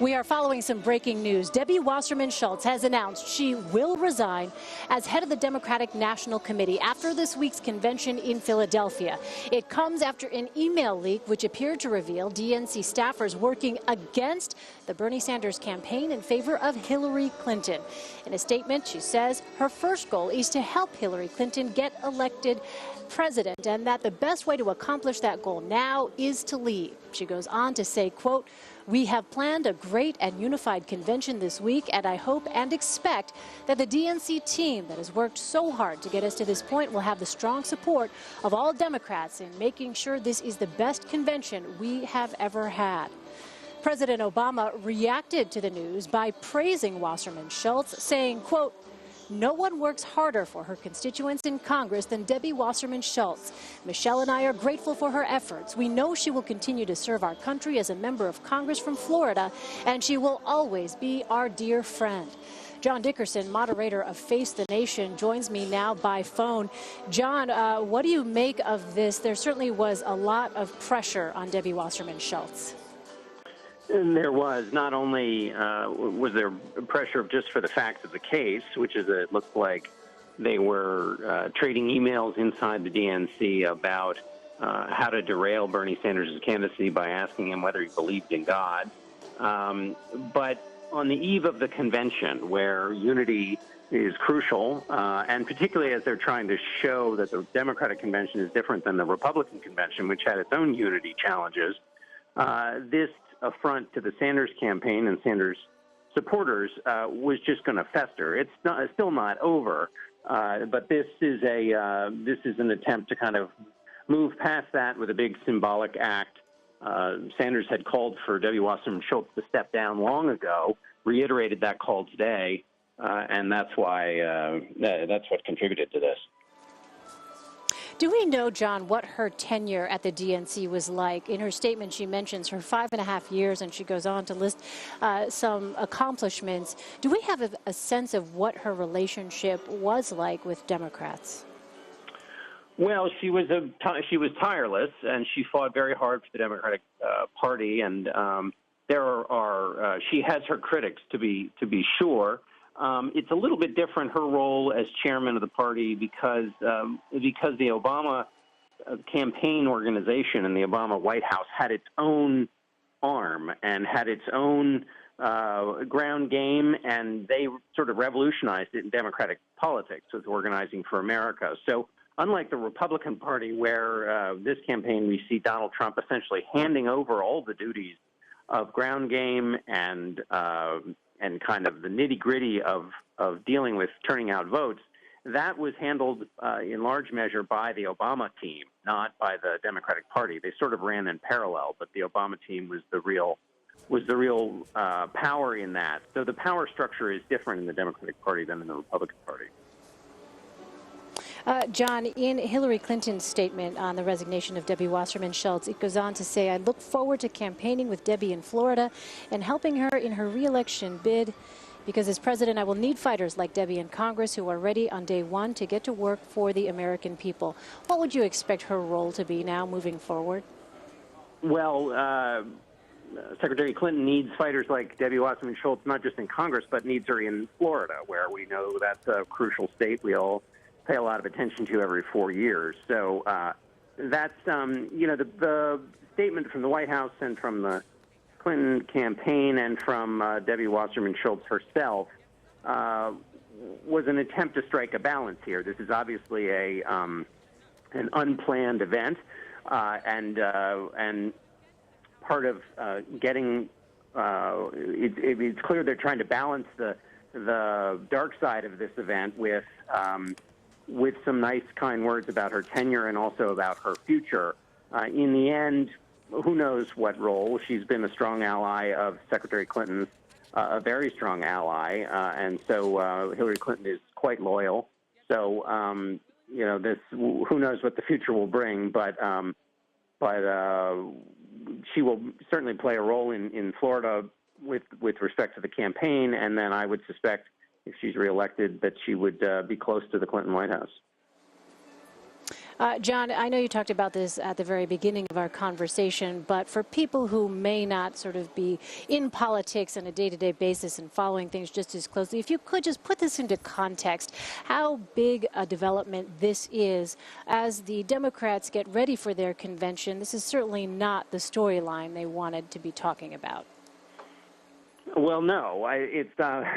We are following some breaking news. Debbie Wasserman Schultz has announced she will resign as head of the Democratic National Committee after this week's convention in Philadelphia. It comes after an email leak which appeared to reveal DNC staffers working against the Bernie Sanders campaign in favor of Hillary Clinton. In a statement, she says her first goal is to help Hillary Clinton get elected president, and that the best way to accomplish that goal now is to leave. She goes on to say, quote, "We have planned a great and unified convention this week, and I hope and expect that the DNC team that has worked so hard to get us to this point will have the strong support of all Democrats in making sure this is the best convention we have ever had." President Obama reacted to the news by praising Wasserman Schultz, saying, quote, "No one works harder for her constituents in Congress than Debbie Wasserman Schultz. Michelle and I are grateful for her efforts. We know she will continue to serve our country as a member of Congress from Florida, and she will always be our dear friend." John Dickerson, moderator of Face the Nation, joins me now by phone. John, what do you make of this? There certainly was a lot of pressure on Debbie Wasserman Schultz. And there was. Not only was there pressure just for the facts of the case, which is it looked like they were trading emails inside the DNC about how to derail Bernie Sanders' candidacy by asking him whether he believed in God. But on the eve of the convention, where unity is crucial, and particularly as they're trying to show that the Democratic convention is different than the Republican convention, which had its own unity challenges, this affront to the Sanders campaign and Sanders supporters was just going to fester. It's still not over, but this is an attempt to kind of move past that with a big symbolic act. Sanders had called for Debbie Wasserman Schultz to step down long ago, reiterated that call today, and that's why that's what contributed to this. Do we know, John, what her tenure at the DNC was like? In her statement, she mentions her 5.5 years, and she goes on to list some accomplishments. Do we have a sense of what her relationship was like with Democrats? Well, she was tireless, and she fought very hard for the Democratic Party, and she has her critics, to be sure. It's a little bit different, her role as chairman of the party, because the Obama campaign organization and the Obama White House had its own arm and had its own ground game, and they sort of revolutionized it in Democratic politics with Organizing for America. So unlike the Republican Party, where this campaign we see Donald Trump essentially handing over all the duties of ground game and kind of the nitty-gritty of dealing with turning out votes, that was handled in large measure by the Obama team, not by the Democratic Party. They sort of ran in parallel, but the Obama team was the real power in that. So the power structure is different in the Democratic Party than in the Republican Party. John, in Hillary Clinton's statement on the resignation of Debbie Wasserman Schultz, it goes on to say, "I look forward to campaigning with Debbie in Florida and helping her in her re-election bid, because as president, I will need fighters like Debbie in Congress who are ready on day one to get to work for the American people." What would you expect her role to be now moving forward? Well, Secretary Clinton needs fighters like Debbie Wasserman Schultz, not just in Congress, but needs her in Florida, where we know that's a crucial state we all pay a lot of attention to every 4 years. So that's, the statement from the White House and from the Clinton campaign and from Debbie Wasserman Schultz herself was an attempt to strike a balance here. This is obviously an unplanned event, and part of getting it's clear they're trying to balance the dark side of this event with some nice, kind words about her tenure and also about her future. In the end, who knows what role? She's been a strong ally of Secretary Clinton's, a very strong ally, and so Hillary Clinton is quite loyal. So, who knows what the future will bring, but she will certainly play a role in Florida with respect to the campaign, and then I would suspect, if she's reelected, that she would be close to the Clinton White House. John, I know you talked about this at the very beginning of our conversation, but for people who may not sort of be in politics on a day-to-day basis and following things just as closely, if you could just put this into context, how big a development this is as the Democrats get ready for their convention. This is certainly not the storyline they wanted to be talking about. Well, no. I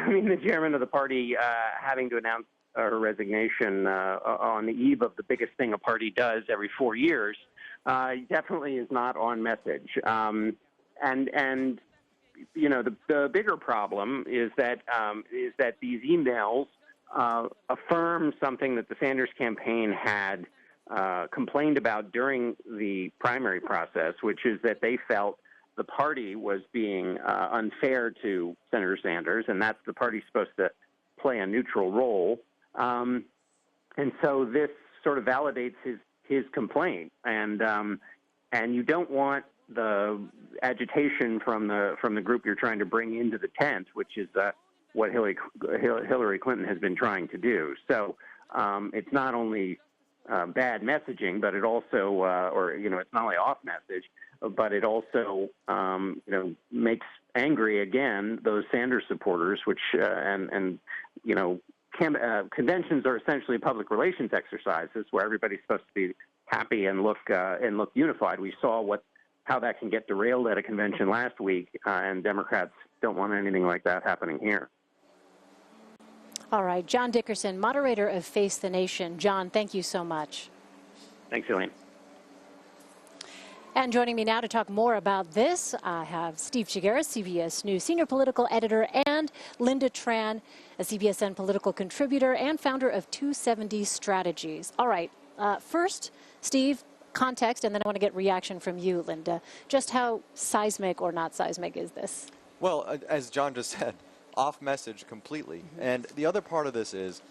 mean, the chairman of the party having to announce her resignation on the eve of the biggest thing a party does every 4 years definitely is not on message. And you know, the bigger problem is that these emails affirm something that the Sanders campaign had complained about during the primary process, which is that they felt the party was being unfair to Senator Sanders, and that's the party's supposed to play a neutral role. And so this sort of validates his complaint, and you don't want the agitation from the group you're trying to bring into the tent, which is what Hillary Clinton has been trying to do. So it's not only bad messaging, but it also, or you know, it's not only off message, but it also you know, makes angry again those Sanders supporters, which and you know. Conventions are essentially public relations exercises where everybody's supposed to be happy and look unified. We saw how that can get derailed at a convention last week, and Democrats don't want anything like that happening here. All right, John Dickerson, moderator of Face the Nation. John, thank you so much. Thanks, Elaine. And joining me now to talk more about this, I have Steve Chigueras, CBS News senior political editor, and Linda Tran, a CBSN political contributor and founder of 270 Strategies. All right, first, Steve, context, and then I want to get reaction from you, Linda. Just how seismic or not seismic is this? Well, as John just said, off message completely. Mm-hmm. And the other part of this is,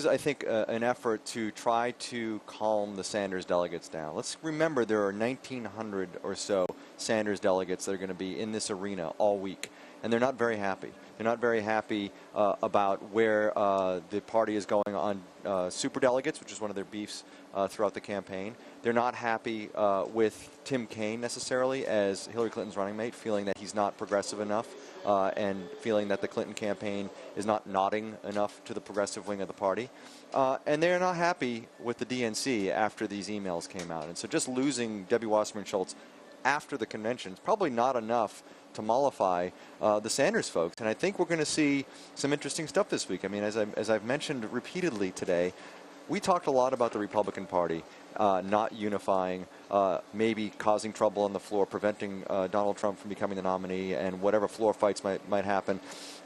I think, an effort to try to calm the Sanders delegates down. Let's remember there are 1,900 or so Sanders delegates that are going to be in this arena all week, and they're not very happy. They're not very happy about where the party is going on superdelegates, which is one of their beefs throughout the campaign. They're not happy with Tim Kaine necessarily as Hillary Clinton's running mate, feeling that he's not progressive enough and feeling that the Clinton campaign is not nodding enough to the progressive wing of the party. And they're not happy with the DNC after these emails came out. And so just losing Debbie Wasserman Schultz after the convention is probably not enough to mollify the Sanders folks. And I think we're going to see some interesting stuff this week. I mean, as I've mentioned repeatedly today, we talked a lot about the Republican Party not unifying, maybe causing trouble on the floor, preventing Donald Trump from becoming the nominee, and whatever floor fights might happen.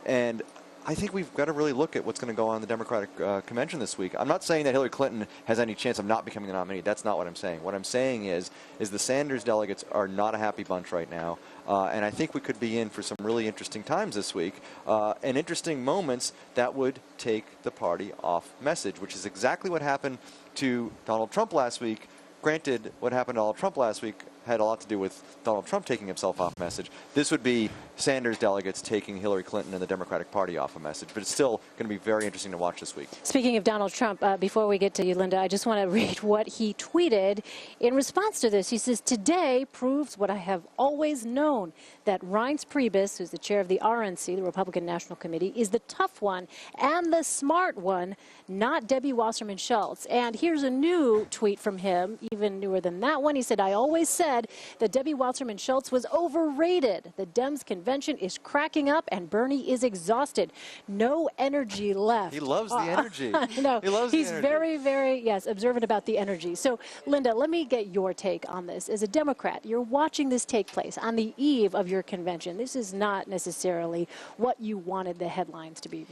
And I think we've got to really look at what's going to go on in the Democratic convention this week. I'm not saying that Hillary Clinton has any chance of not becoming the nominee. That's not what I'm saying. What I'm saying is the Sanders delegates are not a happy bunch right now. And I think we could be in for some really interesting times this week and interesting moments that would take the party off message, which is exactly what happened to Donald Trump last week. Granted, what happened to Donald Trump last week had a lot to do with Donald Trump taking himself off message. This would be Sanders delegates taking Hillary Clinton and the Democratic Party off a message. But it's still going to be very interesting to watch this week. Speaking of Donald Trump, before we get to you, Linda, I just want to read what he tweeted in response to this. He says, "Today proves what I have always known, that Reince Priebus, who's the chair of the RNC, the Republican National Committee, is the tough one and the smart one, not Debbie Wasserman Schultz." And here's a new tweet from him, even newer than that one. He said, "I always said that Debbie Wasserman Schultz was overrated. The Dems convention is cracking up and Bernie is exhausted. No energy left." He loves the energy. No, he loves he's the energy. very, very, yes, observant about the energy. So, Linda, let me get your take on this. As a Democrat, you're watching this take place on the eve of your convention. This is not necessarily what you wanted the headlines to be.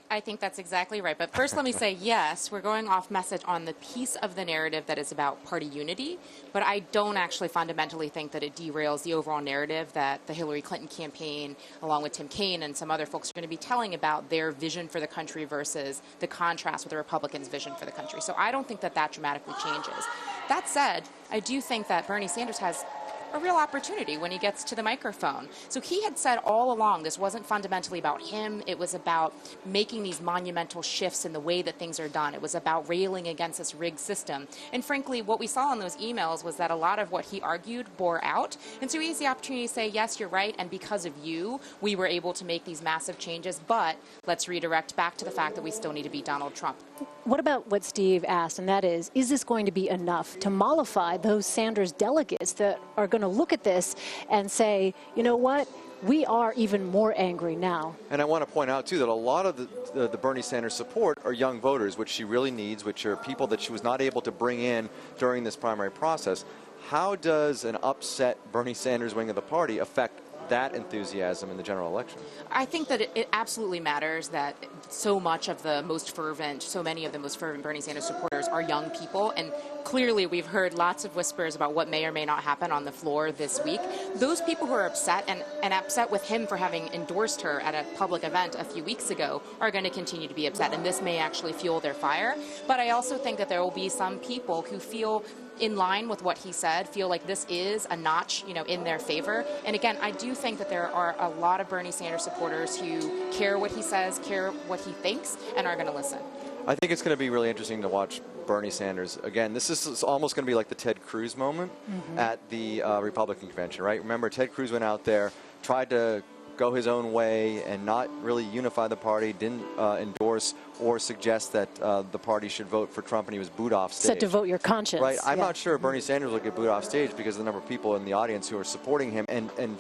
I think that's exactly right. But first, let me say, yes, we're going off message on the piece of the narrative that is about party unity. But I don't actually fundamentally think that it derails the overall narrative that the Hillary Clinton campaign, along with Tim Kaine and some other folks, are going to be telling about their vision for the country versus the contrast with the Republicans' vision for the country. So I don't think that that dramatically changes. That said, I do think that Bernie Sanders has a real opportunity when he gets to the microphone. So he had said all along this wasn't fundamentally about him. It was about making these monumental shifts in the way that things are done. It was about railing against this rigged system. And frankly, what we saw in those emails was that a lot of what he argued bore out. And so he has the opportunity to say, yes, you're right, and because of you, we were able to make these massive changes, but let's redirect back to the fact that we still need to beat Donald Trump. What about what Steve asked, and that is this going to be enough to mollify those Sanders delegates that are going to look at this and say, you know what, we are even more angry now? And I want to point out, too, that a lot of the Bernie Sanders support are young voters, which she really needs, which are people that she was not able to bring in during this primary process. How does an upset Bernie Sanders wing of the party affect that enthusiasm in the general election? I think that it absolutely matters that so many of the most fervent Bernie Sanders supporters are young people, and clearly we've heard lots of whispers about what may or may not happen on the floor this week. Those people who are upset and upset with him for having endorsed her at a public event a few weeks ago are going to continue to be upset, and this may actually fuel their fire. But I also think that there will be some people who feel in line with what he said, feel like this is a notch, in their favor. And again, I do think that there are a lot of Bernie Sanders supporters who care what he says, care what he thinks, and are going to listen. I think it's going to be really interesting to watch Bernie Sanders. Again, this is almost going to be like the Ted Cruz moment at the Republican convention, right? Remember, Ted Cruz went out there, tried to go his own way and not really unify the party, didn't endorse or suggest that the party should vote for Trump, and he was booed off stage. Said to vote your conscience. Right. I'm not sure Bernie Sanders will get booed off stage because of the number of people in the audience who are supporting him and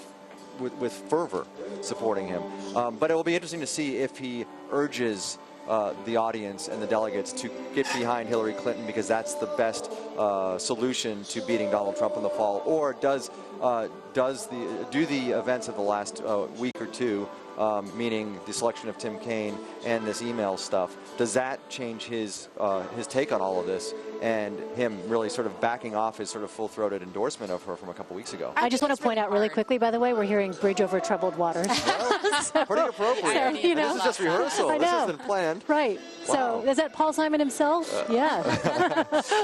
with fervor supporting him. But it will be interesting to see if he urges the audience and the delegates to get behind Hillary Clinton because that's the best solution to beating Donald Trump in the fall, or do the events of the last week or two, meaning the selection of Tim Kaine and this email stuff, does that change his take on all of this and him really sort of backing off his sort of full-throated endorsement of her from a couple weeks ago? I just want to point out really quickly, by the way, we're hearing Bridge Over Troubled Waters. Well, pretty appropriate. So, this is just rehearsal. I know. This isn't planned. Right. Wow. So is that Paul Simon himself? Yeah.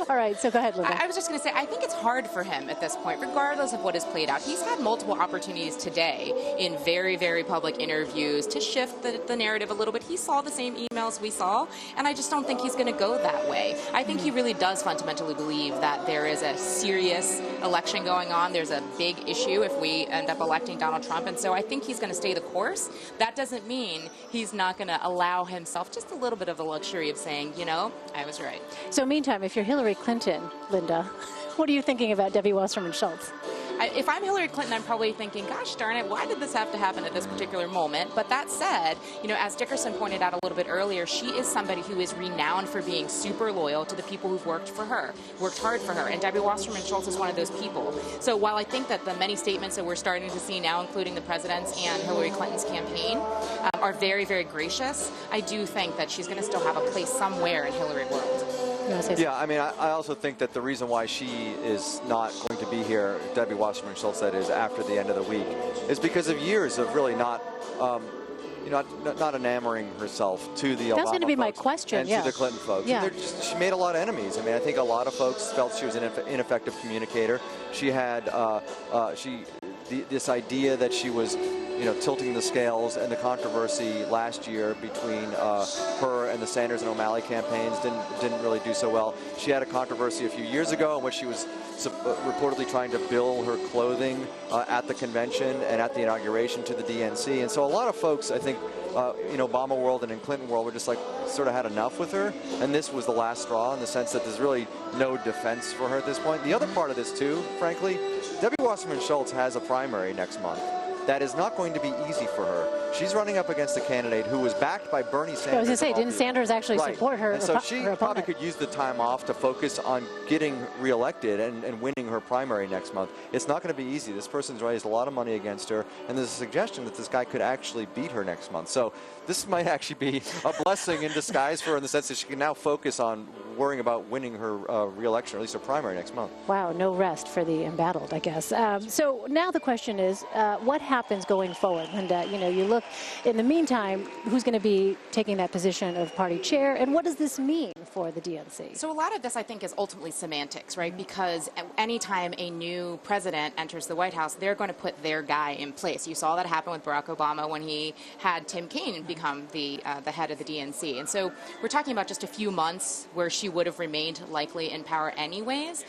All right. So go ahead, Linda. I was just going to say, I think it's hard for him at this point, regardless of what has played out. He's had multiple opportunities today in very, very public interviews to shift the narrative a little bit. He saw the same emails we saw, and I just don't think he's going to go that way. I think he really does fundamentally believe that there is a serious election going on. There's a big issue if we end up electing Donald Trump, and so I think he's going to stay the course. That doesn't mean he's not going to allow himself just a little bit of the luxury of saying, I was right. So meantime, if you're Hillary Clinton, Linda, what are you thinking about Debbie Wasserman Schultz? If I'm Hillary Clinton, I'm probably thinking, gosh darn it, why did this have to happen at this particular moment? But that said, as Dickerson pointed out a little bit earlier, she is somebody who is renowned for being super loyal to the people who've worked hard for her. And Debbie Wasserman Schultz is one of those people. So while I think that the many statements that we're starting to see now, including the president's and Hillary Clinton's campaign, are very, very gracious, I do think that she's going to still have a place somewhere in Hillary world. Yeah, I mean, I also think that the reason why she is not going to be here, Debbie Wasserman Schultz, that is, after the end of the week, is because of years of really not enamoring herself to the Obama That's going to be my folks question, and yeah. to the Clinton folks. Yeah. And she made a lot of enemies. I mean, I think a lot of folks felt she was an ineffective communicator. She had this idea that she was tilting the scales, and the controversy last year between her and the Sanders and O'Malley campaigns didn't really do so well. She had a controversy a few years ago in which she was reportedly trying to bill her clothing at the convention and at the inauguration to the DNC. And so a lot of folks, I think, in Obama world and in Clinton world, were just like sort of had enough with her. And this was the last straw in the sense that there's really no defense for her at this point. The other part of this, too, frankly, Debbie Wasserman Schultz has a primary next month. That is not going to be easy for her. She's running up against a candidate who was backed by Bernie Sanders. I was going to say, didn't Sanders actually support her? And so she probably could use the time off to focus on getting reelected and winning her primary next month. It's not going to be easy. This person's raised a lot of money against her, and there's a suggestion that this guy could actually beat her next month. So this might actually be a blessing in disguise for her in the sense that she can now focus on worrying about winning her reelection, or at least her primary next month. Wow, no rest for the embattled, I guess. So now the question is, what happens happens going forward? Linda, you look, in the meantime, who's going to be taking that position of party chair, and what does this mean for the DNC? So a lot of this, I think, is ultimately semantics, right? Because anytime a new president enters the White House, they're going to put their guy in place. You saw that happen with Barack Obama when he had Tim Kaine become the head of the DNC. And so we're talking about just a few months where she would have remained likely in power anyways.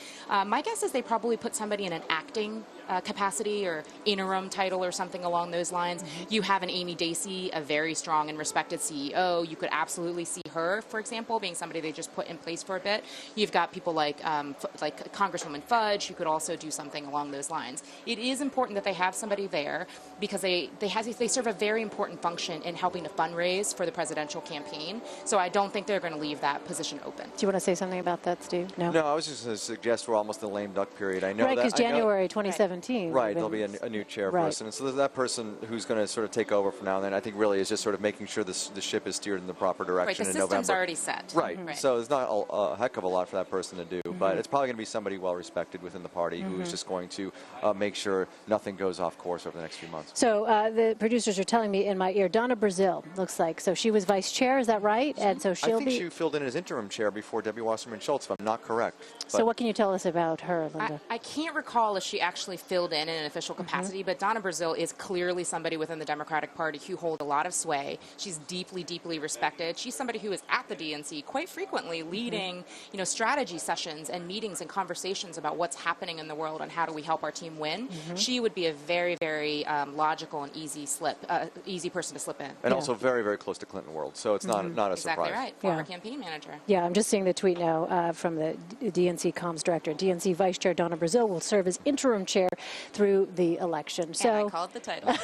My guess is they probably put somebody in an acting capacity or interim title or something along those lines. You have an Amy Dacey, a very strong and respected CEO. You could absolutely see her, for example, being somebody they just put in place for a bit. You've got people like Congresswoman Fudge, who could also do something along those lines. It is important that they have somebody there because they serve a very important function in helping to fundraise for the presidential campaign. So I don't think they're going to leave that position open. Do you want to say something about that, Steve? No, I was just going to suggest we're almost in the lame duck period. I know right, because January 2017. Right, there'll be a new chairperson. Right. And so that person who's going to sort of take over from now and then, I think really is just sort of making sure the ship is steered in the proper direction right, in November. The system's already set. Right. So there's not a heck of a lot for that person to do, but it's probably going to be somebody well-respected within the party who's just going to make sure nothing goes off course over the next few months. So the producers are telling me in my ear, Donna Brazile, looks like. So she was vice chair, is that right? And so she'll I think she filled in as interim chair before Debbie Wasserman Schultz, if I'm not correct. So what can you tell us about her, Linda? I can't recall if she actually filled in an official capacity, but Donna Brazile is clearly somebody within the Democratic Party who holds a lot of sway. She's deeply, deeply respected. She's somebody who is at the DNC quite frequently leading, strategy sessions and meetings and conversations about what's happening in the world and how do we help our team win. She would be a very, very logical and easy person to slip in. And also very, very close to Clinton world, so it's not a surprise. Exactly right. Former campaign manager. Yeah, I'm just seeing the tweet now from the DNC comms director. DNC Vice Chair Donna Brazile will serve as interim chair through the election. So and I called the title.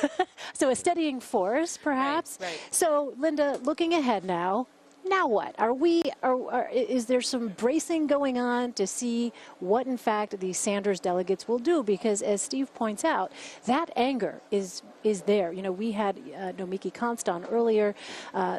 So a steadying force, perhaps. Right. So, Linda, looking ahead now what? Is there some bracing going on to see what, in fact, these Sanders delegates will do? Because, as Steve points out, that anger is there. We had Nomiki Constan earlier,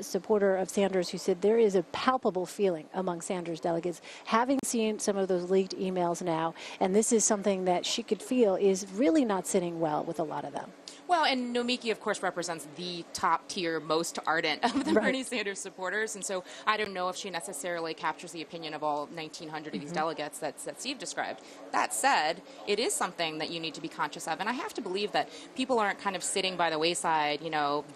supporter of Sanders, who said there is a palpable feeling among Sanders delegates, having seen some of those leaked emails now, and this is something that she could feel is really not sitting well with a lot of them. Well, and Nomiki, of course, represents the top-tier, most ardent of the Bernie Sanders supporters, and so I don't know if she necessarily captures the opinion of all 1,900 of these delegates that Steve described. That said, it is something that you need to be conscious of, and I have to believe that people aren't kind of sitting by the wayside,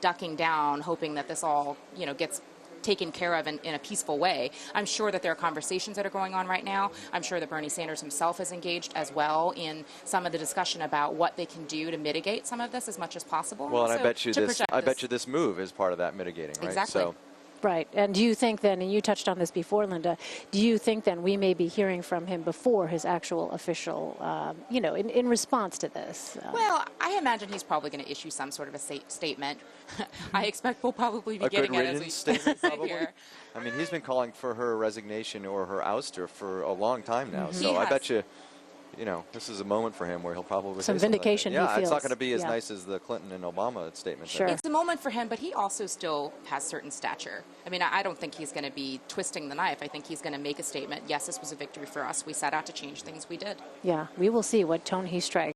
ducking down, hoping that this all, gets taken care of in a peaceful way. I'm sure that there are conversations that are going on right now. I'm sure that Bernie Sanders himself is engaged as well in some of the discussion about what they can do to mitigate some of this as much as possible. Well, and I bet you this move is part of that mitigating, right? Exactly. So. Right. And do you think then, and you touched on this before, Linda, do you think then we may be hearing from him before his actual official, in response to this? Well, I imagine he's probably going to issue some sort of a statement. I expect we'll probably be getting it as we statement, probably. here. I mean, he's been calling for her resignation or her ouster for a long time now. So He I has. bet you, this is a moment for him where he'll probably Some say something vindication, like that. he Yeah, it's not feels. going to be as Yeah. nice as the Clinton and Obama statement. Sure. It's a moment for him, but he also still has certain stature. I mean, I don't think he's going to be twisting the knife. I think he's going to make a statement. Yes, this was a victory for us. We set out to change things. We did. Yeah, we will see what tone he strikes.